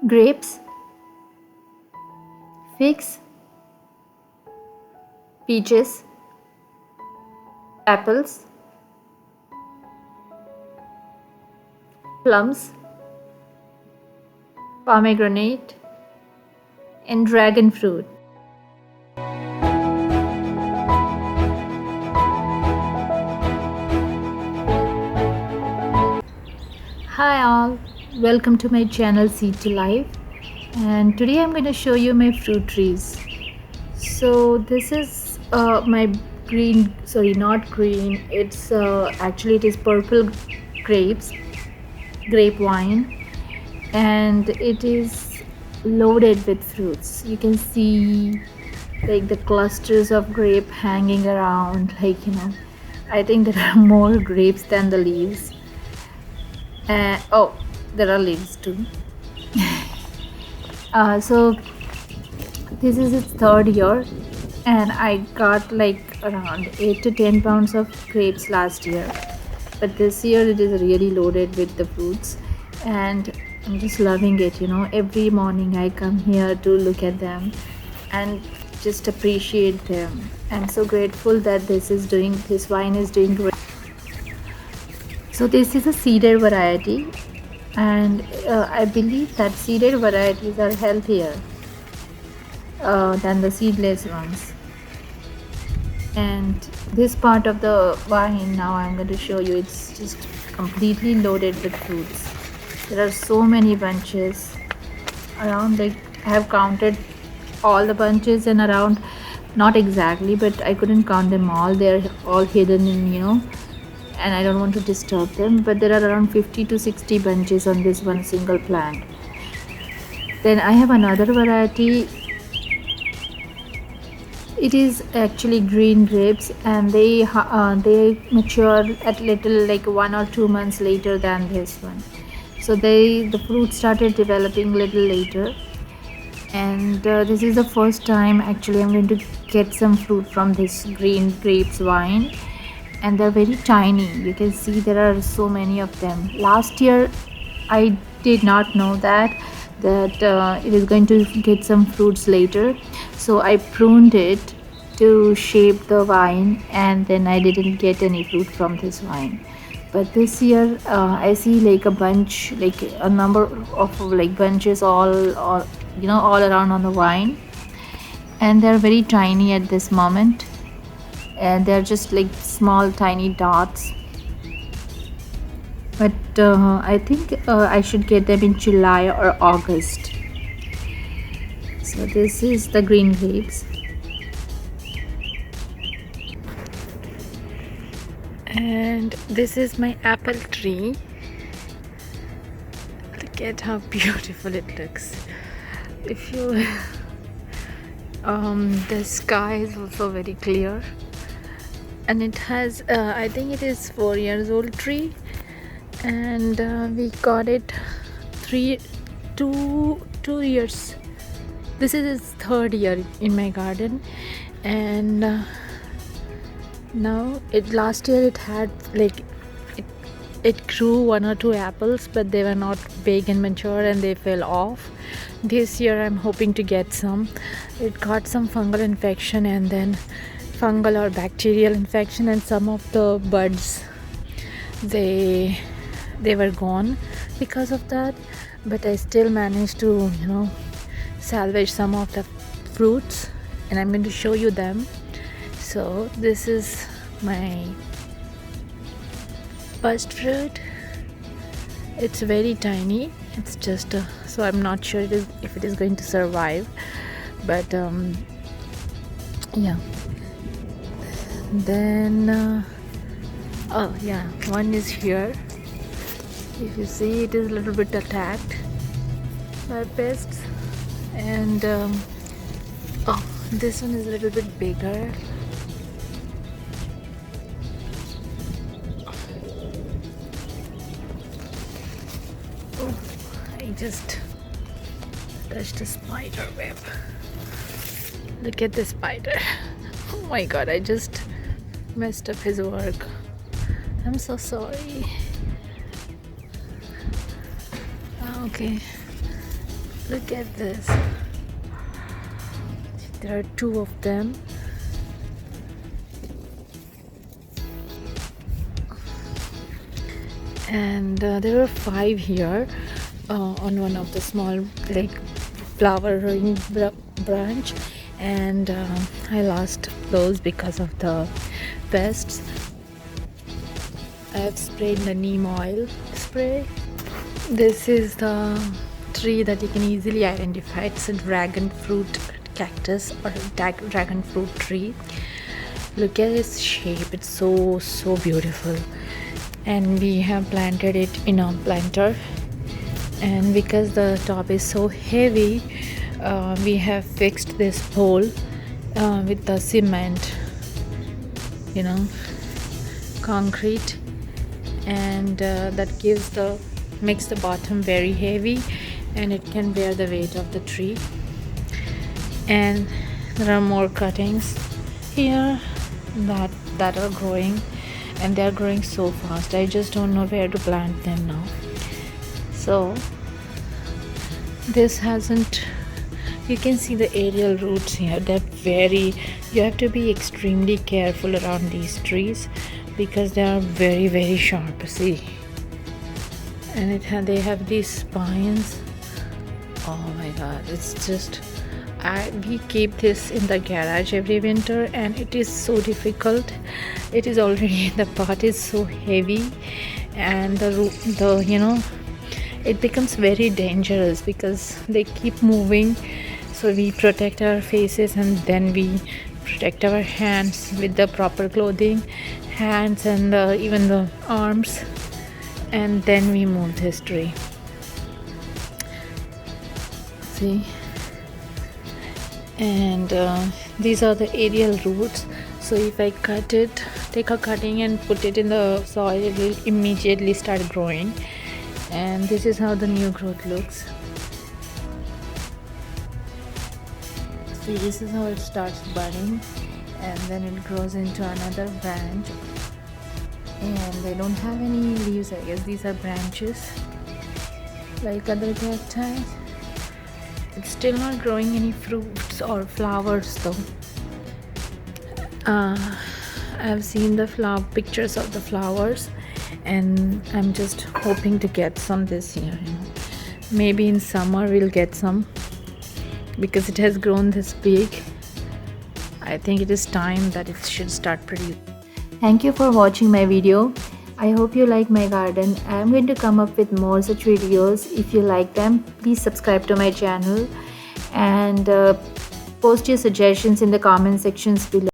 grapes, figs, peaches, apples, plums, pomegranate, and dragon fruit. Hi all, welcome to my channel Seed to Life, and today I'm going to show you my fruit trees. So this is my green, sorry, not green, it's actually it is purple grapes, grape wine, and it is loaded with fruits. You can see like the clusters of grape hanging around, I think there are more grapes than the leaves. Oh, there are leaves too. So this is its third year, and I got like around 8 to 10 pounds of grapes last year, but this year it is really loaded with the fruits, and I'm just loving it. Every morning I come here to look at them and just appreciate them. I'm so grateful that this wine is doing great. So this is a seeded variety, and I believe that seeded varieties are healthier than the seedless ones. And this part of the wine now I'm going to show you, it's just completely loaded with fruits. There are so many bunches around, like I have counted all the bunches, and around, not exactly, but I couldn't count them all. They're all hidden in, and I don't want to disturb them, but there are around 50 to 60 bunches on this one single plant. Then I have another variety. It is actually green grapes, and they mature at little like 1 or 2 months later than this one. So the fruit started developing little later, and this is the first time actually I'm going to get some fruit from this green grapes wine, and they're very tiny. You can see there are so many of them. Last year I did not know that it is going to get some fruits later, so I pruned it to shape the vine, and then I didn't get any fruit from this vine. But this year I see like a bunch, like a number of like bunches all around on the vine, and they're very tiny at this moment, and they're just like small tiny dots. But I think I should get them in July or August. So this is the green grapes, and this is my apple tree. Look at how beautiful it looks. If you the sky is also very clear, and it has I think it is 4 years old tree, and we got it 2 years. This is its third year in my garden, and now last year it had like it grew 1 or 2 apples, but they were not big and mature, and they fell off. This year I'm hoping to get some. It got some fungal infection, and then fungal or bacterial infection, and some of the buds they were gone because of that, but I still managed to salvage some of the fruits, and I'm going to show you them. So this is my first fruit. It's very tiny. It's just so I'm not sure if it is going to survive, but yeah. Then oh yeah, one is here. If you see, it is a little bit attacked by pests, and oh, this one is a little bit bigger. Oh, I just touched a spider web. Look at this spider. Oh my god, I just messed up his work. I'm so sorry. Okay, Look at this. There are two of them. And there are five here on one of the small like flowering branch, and I lost those because of the pests. I have sprayed the neem oil spray. This is the tree that you can easily identify. It's a dragon fruit cactus or dragon fruit tree. Look at its shape. It's so beautiful. And we have planted it in a planter, and because the top is so heavy, we have fixed this pole with the cement, concrete, and that makes the bottom very heavy, and it can bear the weight of the tree. And there are more cuttings here that are growing, and they are growing so fast. I just don't know where to plant them now. So this hasn't, you can see the aerial roots here. You have to be extremely careful around these trees because they are very sharp. See, and they have these spines. Oh my god, it's just, we keep this in the garage every winter, and it is so difficult. It is already, the pot is so heavy, and it becomes very dangerous because they keep moving. So we protect our faces, and then we protect our hands with the proper clothing, hands and even the arms, and then we move this tree. See, and these are the aerial roots. So if I take a cutting and put it in the soil, it will immediately start growing. And this is how the new growth looks. See, this is how it starts budding, and then it grows into another branch, and they don't have any leaves. I guess these are branches like other cacti. It's still not growing any fruits or flowers though. I've seen the pictures of the flowers, and I'm just hoping to get some this year. Maybe in summer we'll get some, because it has grown this big. I think it is time that it should start producing. Thank you for watching my video. I hope you like my garden. I am going to come up with more such videos. If you like them, please subscribe to my channel, and post your suggestions in the comment sections below.